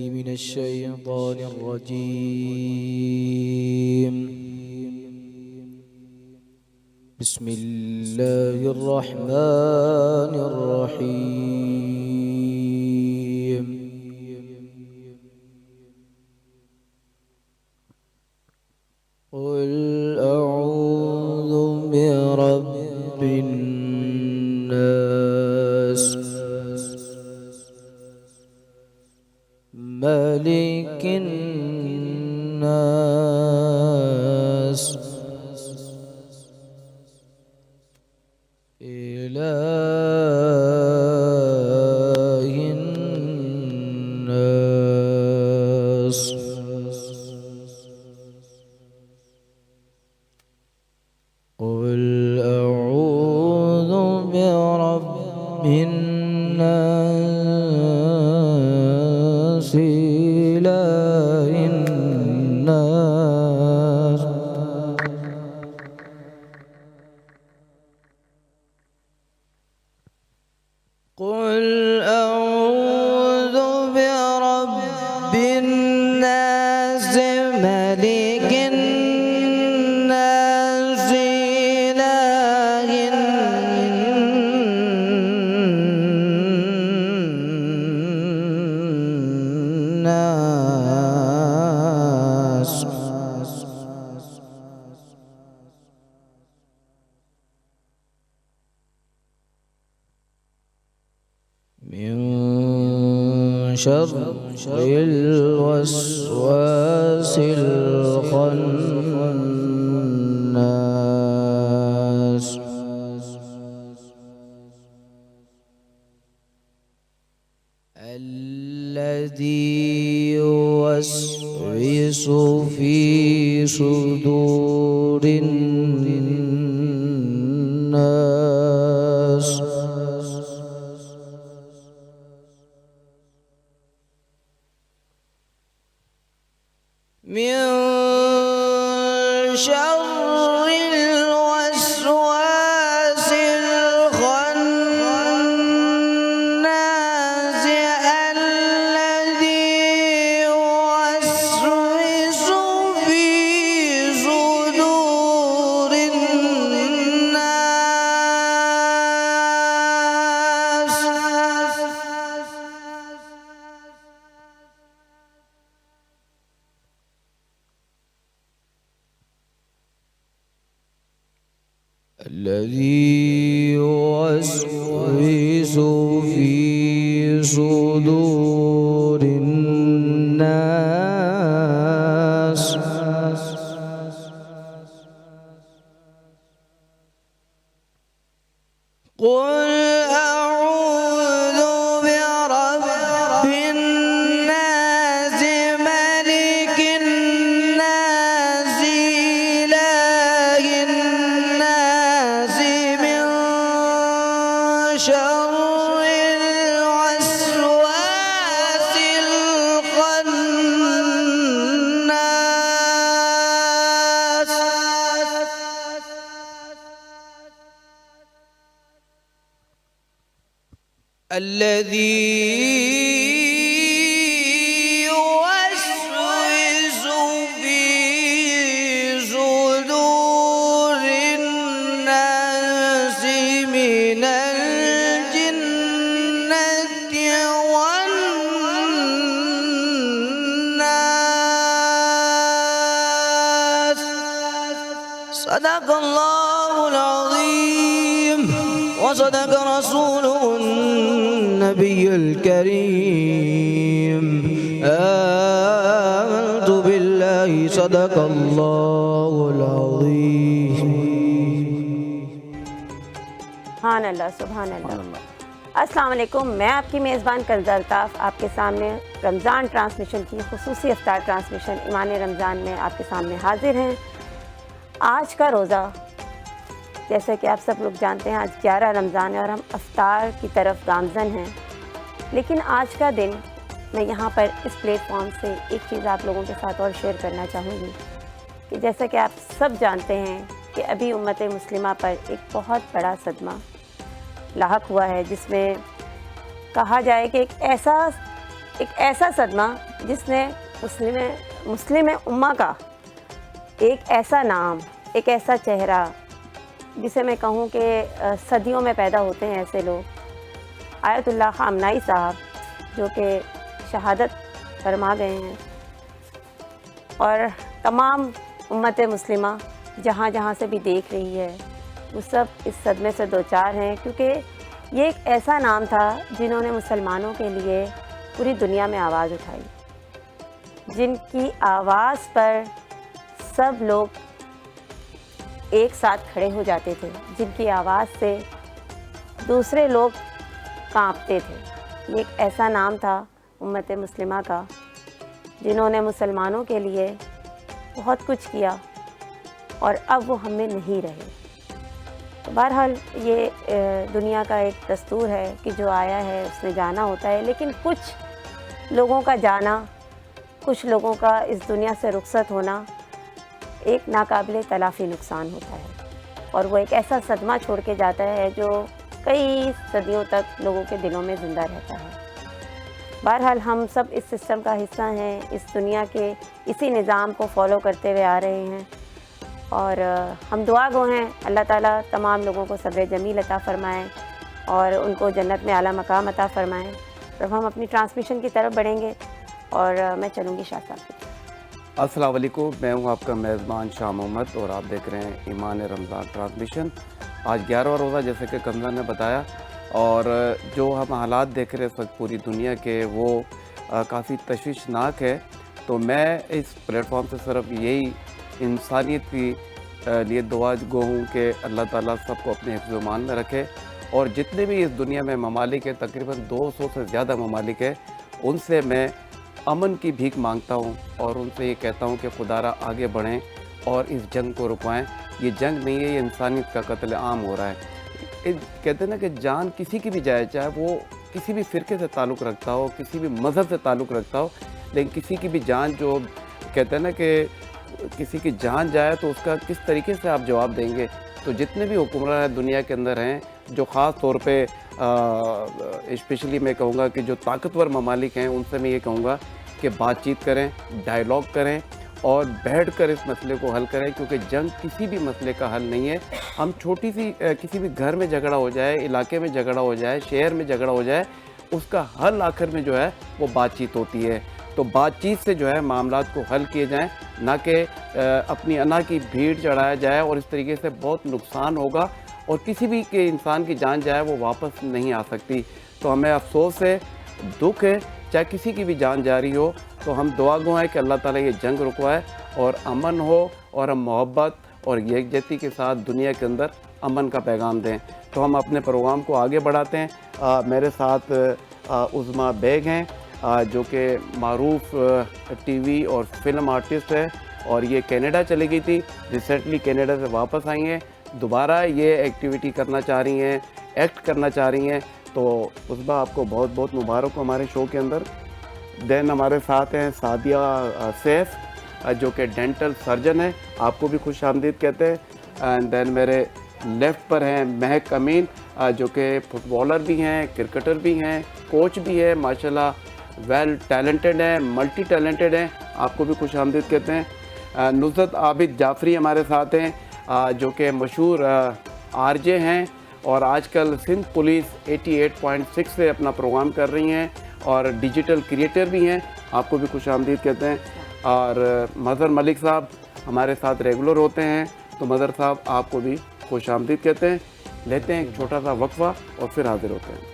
من الشيطان الرجيم. بسم الله الرحمن الرحيم. قل أعوذ برب الناس ملك الناس إله الناس قل أعوذ برب الناس إله الناس قل أعوذ برب الناس ملك الناس إله الناس من شر الوسواس الخناس الذي يوسوس في صدور الناس من شر الوسواس الخناس الذي يوسوس في صدور الناس الذي يوسوس في صدور الناس قل أعوذ برب الناس ملك الناس إله الناس من شر الوسواس الخناس الذي يوسوس في صدور الناس من الجنة والناس. صدق الله العظيم وصدق رسوله النبي الكريم. آمنت بالله صدق الله العظيم. سبحان اللہ سبحان اللہ. السلام علیکم، میں آپ کی میزبان کنزہ الطاف آپ کے سامنے رمضان ٹرانسمیشن کی خصوصی افطار ٹرانسمیشن ایمان رمضان میں آپ کے سامنے حاضر ہیں. آج کا روزہ جیسا کہ آپ سب لوگ جانتے ہیں آج 11 رمضان ہے اور ہم افطار کی طرف گامزن ہیں. لیکن آج کا دن میں یہاں پر اس پلیٹ فارم سے ایک چیز آپ لوگوں کے ساتھ اور شیئر کرنا چاہوں گی کہ جیسا کہ آپ سب جانتے ہیں کہ ابھی امت مسلمہ پر ایک بہت بڑا صدمہ لاحق ہوا ہے، جس میں کہا جائے کہ ایک ایسا ایک ایسا صدمہ جس نے مسلم امہ کا ایک ایسا نام، ایک ایسا چہرہ، جسے میں کہوں کہ صدیوں میں پیدا ہوتے ہیں ایسے لوگ، آیت اللہ خامنائی صاحب جو کہ شہادت فرما گئے ہیں، اور تمام امت مسلمہ جہاں جہاں سے بھی دیکھ رہی ہے وہ سب اس صدمے سے دوچار ہیں، کیونکہ یہ ایک ایسا نام تھا جنہوں نے مسلمانوں کے لیے پوری دنیا میں آواز اٹھائی، جن کی آواز پر سب لوگ ایک ساتھ کھڑے ہو جاتے تھے، جن کی آواز سے دوسرے لوگ کانپتے تھے۔ یہ ایک ایسا نام تھا امت مسلمہ کا، جنہوں نے مسلمانوں کے لیے بہت کچھ کیا اور اب وہ ہم میں نہیں رہے۔ تو بہرحال یہ دنیا کا ایک دستور ہے کہ جو آیا ہے اس نے جانا ہوتا ہے، لیکن کچھ لوگوں کا جانا، کچھ لوگوں کا اس دنیا سے رخصت ہونا ایک ناقابل تلافی نقصان ہوتا ہے، اور وہ ایک ایسا صدمہ چھوڑ کے جاتا ہے جو کئی صدیوں تک لوگوں کے دلوں میں زندہ رہتا ہے۔ بہرحال ہم سب اس سسٹم کا حصہ ہیں، اس دنیا کے اسی نظام کو فالو کرتے ہوئے آ رہے ہیں، اور ہم دعا گو ہیں اللہ تعالیٰ تمام لوگوں کو صبر جمیل عطا فرمائیں اور ان کو جنت میں اعلیٰ مقام عطا فرمائیں۔ اب ہم اپنی ٹرانسمیشن کی طرف بڑھیں گے اور میں چلوں گی شاہ صاحب کی طرف۔ السلام علیکم، میں ہوں آپ کا میزبان شاہ محمد اور آپ دیکھ رہے ہیں ایمان رمضان ٹرانسمیشن۔ آج 11واں روزہ جیسے کہ کنزا نے بتایا، اور جو ہم حالات دیکھ رہے ہیں اس وقت پوری دنیا کے وہ کافی تشویشناک ہے۔ تو میں اس پلیٹ فارم سے صرف یہی انسانیت کی لیے دعا گو ہوں کہ اللہ تعالیٰ سب کو اپنے حفظ و امان میں رکھے، اور جتنے بھی اس دنیا میں ممالک ہیں، تقریباً 200 سے زیادہ ممالک ہیں، ان سے میں امن کی بھیک مانگتا ہوں اور ان سے یہ کہتا ہوں کہ خدا را آگے بڑھیں اور اس جنگ کو رکوائیں۔ یہ جنگ نہیں ہے، یہ انسانیت کا قتل عام ہو رہا ہے۔ کہتے ہیں نا کہ جان کسی کی بھی جائے، چاہے وہ کسی بھی فرقے سے تعلق رکھتا ہو، کسی بھی مذہب سے تعلق رکھتا ہو، لیکن کسی کی بھی جان، جو کہتے ہیں نا کہ کسی کی جان جائے تو اس کا کس طریقے سے آپ جواب دیں گے۔ تو جتنے بھی حکمران دنیا کے اندر ہیں، جو خاص طور پہ اسپیشلی میں کہوں گا کہ جو طاقتور ممالک ہیں، ان سے میں یہ کہوں گا کہ بات چیت کریں، ڈائیلاگ کریں اور بیٹھ کر اس مسئلے کو حل کریں، کیونکہ جنگ کسی بھی مسئلے کا حل نہیں ہے۔ ہم چھوٹی سی کسی بھی گھر میں جھگڑا ہو جائے، علاقے میں جھگڑا ہو جائے، شہر میں جھگڑا ہو جائے، اس کا حل آخر میں جو ہے وہ بات چیت ہوتی ہے۔ تو بات چیت سے جو ہے معاملات کو حل کیے جائیں، نہ کہ اپنی انا کی بھیڑ چڑھایا جائے، اور اس طریقے سے بہت نقصان ہوگا اور کسی بھی کے انسان کی جان جائے وہ واپس نہیں آ سکتی۔ تو ہمیں افسوس ہے، دکھ ہے، چاہے کسی کی بھی جان جاری ہو، تو ہم دعا گو ہیں کہ اللہ تعالیٰ یہ جنگ رکوائے اور امن ہو، اور ہم محبت اور یکجہتی کے ساتھ دنیا کے اندر امن کا پیغام دیں۔ تو ہم اپنے پروگرام کو آگے بڑھاتے ہیں۔ میرے ساتھ عظمیٰ بیگ ہیں، جو کہ معروف ٹی وی اور فلم آرٹسٹ ہے، اور یہ کینیڈا چلی گئی تھی، ریسنٹلی کینیڈا سے واپس آئی ہیں، دوبارہ یہ ایکٹیویٹی کرنا چاہ رہی ہیں، ایکٹ کرنا چاہ رہی ہیں۔ تو عظمیٰ آپ کو بہت بہت مبارک ہو ہمارے شو کے اندر۔ دین ہمارے ساتھ ہیں سعدیہ سیف، جو کہ ڈینٹل سرجن ہے، آپ کو بھی خوش آمدید کہتے ہیں۔ اینڈ دین میرے لیفٹ پر ہیں مہک امین، جو کہ فٹ بالر بھی ہیں، کرکٹر بھی ہیں، کوچ بھی ہے، ماشاءاللہ ویل ٹیلنٹڈ ہیں، ملٹی ٹیلنٹڈ ہیں، آپ کو بھی خوش آمدید کہتے ہیں۔ نصرت عابد جعفری ہمارے ساتھ ہیں، جو کہ مشہور آر جے ہیں، اور آج کل سندھ پولیس 88.6 سے اپنا پروگرام کر رہی ہیں، اور ڈیجیٹل کریٹر بھی ہیں، آپ کو بھی خوش آمدید کہتے ہیں۔ اور مظہر ملک صاحب ہمارے ساتھ ریگولر ہوتے ہیں، تو مظہر صاحب آپ کو بھی خوش آمدید کہتے ہیں۔ لیتے ہیں ایک چھوٹا سا وقفہ اور پھر حاضر ہوتے ہیں۔